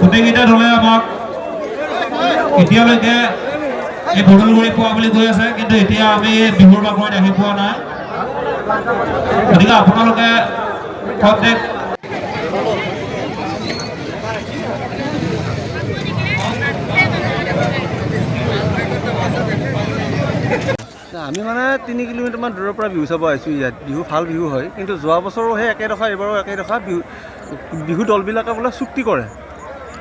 গোটেইকেইটা দলে আমাক এতিয়ালৈকে এই বদলগুৰি পোৱা বুলি কৈ আছে, কিন্তু এতিয়া আমি বিহুৰ বাকৰিত আহি পোৱা নাই। গতিকে আপোনালোকে প্ৰত্যেক আমি মানে 3 কিলোমিটাৰমান দূৰৰ পৰা বিহু চাব আহিছোঁ। ইয়াত বিহু ভাল বিহু হয়, কিন্তু যোৱা বছৰো সেই একেডোখৰ, এইবাৰো একেডোখৰ বিহু দলবিলাকে বোলে চুক্তি কৰে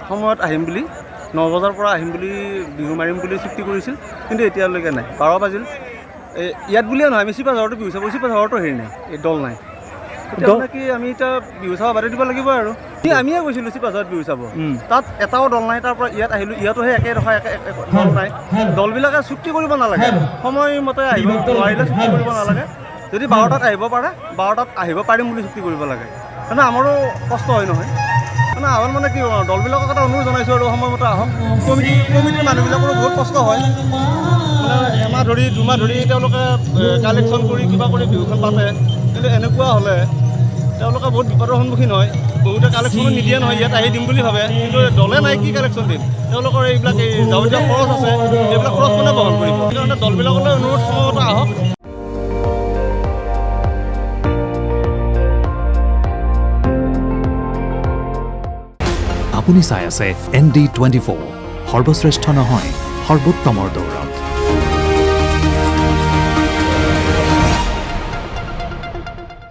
সময়ত আহিম বুলি, 9 বজাৰ পৰা আহিম বুলি বিহু মাৰিম বুলি চুক্তি কৰিছিল, কিন্তু এতিয়ালৈকে নাই। 12 বাজিল ইয়াত বুলিয়ে নহয়, আমি চিপাঝাৰতো বিহু চাব, চিপাঝাৰতো হেৰি নাই, এই দল নাই। এতিয়া কি আমি এতিয়া বিহু চাব বাদ দিব লাগিব আৰু। আমিয়ে গৈছিলোঁ চিপাঝাৰত বিহু চাব, তাত এটাও দল নাই। তাৰ পৰা ইয়াত আহিলোঁ, ইয়াতো সেই একেডোখৰ দল নাই। দলবিলাকে চুক্তি কৰিব নালাগে, সময়মতে আহিব নোৱাৰিলে চুক্তি কৰিব নালাগে। যদি 12টাত আহিব পাৰে, 12টাত আহিব পাৰিম বুলি চুক্তি কৰিব লাগে। মানে আমাৰো কষ্ট হয় নহয়, মানে আমাৰ মানে কি দলবিলাকক এটা অনুৰোধ জনাইছোঁ আৰু সময়মতে আহক। কমিটিৰ মানুহবিলাকৰো বহুত কষ্ট হয়, মানে এমাহ ধৰি 2 মাহ ধৰি তেওঁলোকে কালেকশ্যন কৰি কিবা কৰি বিহুখন পাতে, কিন্তু এনেকুৱা হ'লে তেওঁলোকে বহুত বিপদৰ সন্মুখীন হয়। বহুতে কালেকশ্যনো নিদিয়ে নহয়, ইয়াত আহি দিম বুলি ভাবে, কিন্তু দলে নাই, কি কালেকশ্যন দিম। তেওঁলোকৰ এইবিলাক এই যাৱতীয় খৰচ আছে, এইবিলাক খৰচ কোনে বহন কৰিব? সেইকাৰণে দলবিলাকলৈ অনুৰোধ সময়মতে আহক। আপুনি চাই আছে ND24, সৰ্বশ্ৰেষ্ঠ নহয়, সৰ্বোত্তমৰ দৌৰত।